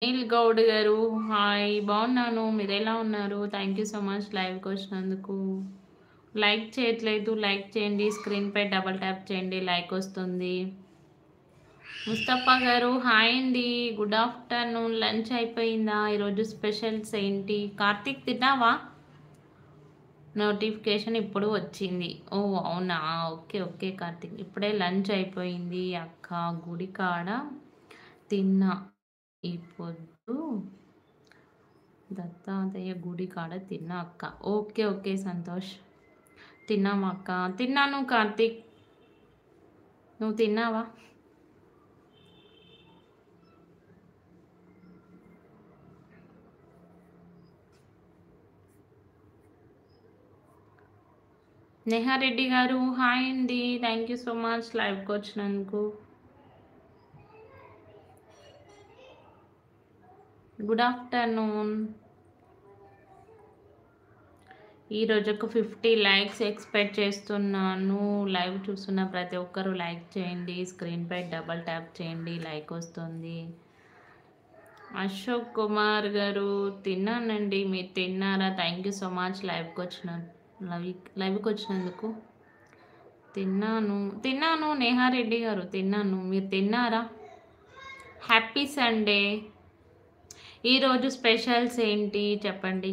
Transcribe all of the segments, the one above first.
నీల్ గౌడ్ గారు హాయ్ బాగున్నాను. మీరెలా ఉన్నారు? థ్యాంక్ యూ సో మచ్ లైవ్‌కి వచ్చినందుకు. లైక్ చేయట్లేదు. లైక్ చేయండి. స్క్రీన్‌పై డబుల్ ట్యాప్ చేయండి. లైక్ వస్తుంది. ముస్తఫా గారు హాయ్ అండి. Good afternoon. లంచ్ అయిపోయిందా? ఈరోజు స్పెషల్స్ ఏంటి? కార్తీక్ తిన్నావా? నోటిఫికేషన్ ఇప్పుడు వచ్చింది. ఓహ్! అవునా? ఓకే. ఓకే కార్తీక్. ఇప్పుడే లంచ్ అయిపోయింది అక్క. గుడి కాడ తిన్నా. ఈ పొద్దు దత్తాత్రేయ గుడి కాడ తిన్నా అక్క. ఓకే. ఓకే సంతోష్. తిన్నామా అక్క? తిన్నాను కార్తీక్. నువ్వు తిన్నావా? నెహారెడ్డి గారు హాయ్ అండి. థ్యాంక్ యూ సో మచ్ లైవ్‌కి వచ్చినందుకు. Good afternoon. ఈరోజు ఒక 50 లైక్స్ ఎక్స్‌పెక్ట్ చేస్తున్నాను. లైవ్ చూస్తున్న ప్రతి ఒక్కరు లైక్ చేయండి. స్క్రీన్‌పై డబుల్ ట్యాప్ చేయండి. లైక్ వస్తుంది. అశోక్ కుమార్ గారు తిన్నానండి. మీరు తిన్నారా? థ్యాంక్ యూ సో మచ్ లైవ్‌కి వచ్చినందుకు. తిన్నాను. తిన్నాను నేహారెడ్డి గారు తిన్నాను. మీరు తిన్నారా? Happy Sunday. ఈరోజు స్పెషల్స్ ఏంటి చెప్పండి?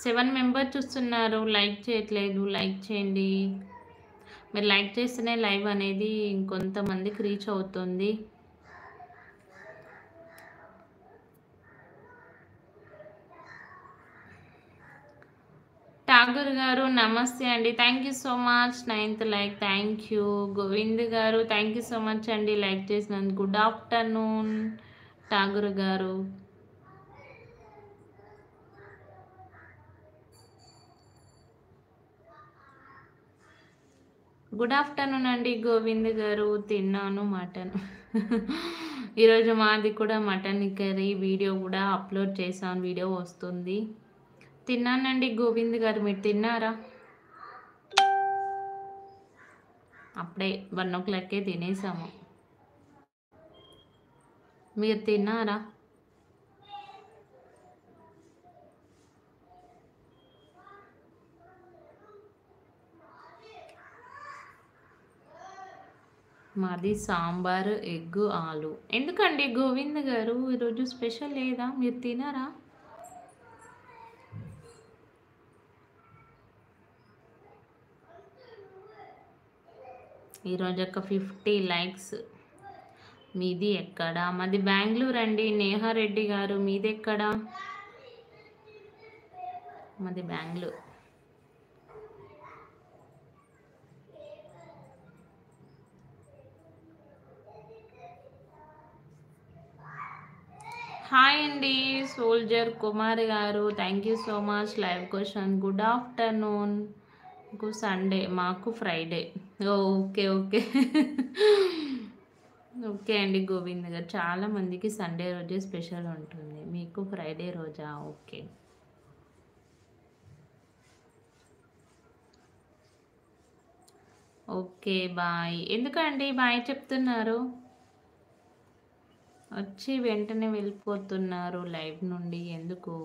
7 మెంబర్స్ చూస్తున్నారు. లైక్ చేయట్లేదు. లైక్ చేయండి. మీరు లైక్ చేస్తేనే లైవ్ అనేది ఇంకొంతమందికి రీచ్ అవుతుంది. ఠాగూర్ గారు నమస్తే అండి. Thank you so much. 9th like thank you. Govind గారు థ్యాంక్ యూ సో మచ్ అండి లైక్ చేసినందుకు. గుడ్ ఆఫ్టర్నూన్ ఠాగూర్ గారు. గుడ్ ఆఫ్టర్నూన్ అండి గోవింద్ గారు. తిన్నాను మటన్. ఈరోజు మాది కూడా మటన్ కర్రీ. వీడియో కూడా అప్లోడ్ చేశాను. వీడియో వస్తుంది. తిన్నానండి గోవింద్ గారు. మీరు తిన్నారా? అప్పుడే 1:00కే తినేసాము. మీరు తిన్నారా? మాది సాంబార్, ఎగ్, ఆలు. ఎందుకండి గోవింద్ గారు ఈరోజు స్పెషల్ లేదా? మీరు తినరా? ఈరోజు ఒక 50 లైక్స్. మీది ఎక్కడ? మాది బెంగళూరు అండి. నేహారెడ్డి గారు మీది ఎక్కడ? మాది బెంగళూరు. హాయ్ అండి సోల్జర్ కుమార్ గారు. Thank you so much live question. Good afternoon. మీకు సండే మాకు ఫ్రైడే. ఓకే. ఓకే. ఓకే అండి గోవింద్ గారు. చాలా మందికి సండే రోజే స్పెషల్ ఉంటుంది. మీకు ఫ్రైడే రోజా? ఓకే. ఓకే. బాయ్. ఎందుకండి బాయ్ చెప్తున్నారు? వచ్చి వెంటనే వెళ్ళిపోతున్నారు లైవ్ నుండి ఎందుకు?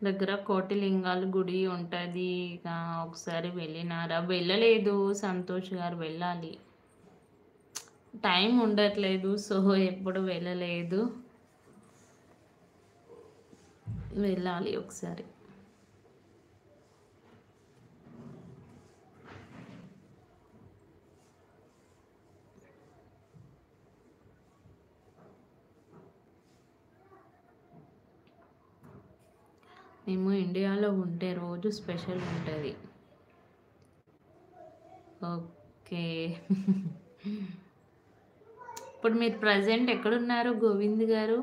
దగ్గర కోటిలింగాల గుడి ఉంటది. ఒకసారి వెళ్ళినారా? వెళ్ళలేదు సంతోష్ గారు. వెళ్ళాలి. టైం ఉండట్లేదు. సో, ఎప్పుడు వెళ్ళలేదు. వెళ్ళాలి ఒకసారి. మేము ఇండియాలో ఉంటే రోజు స్పెషల్ ఉంటది. ఓకే. ఇప్పుడు మీరు ప్రెజెంట్ ఎక్కడున్నారు గోవింద్ గారు?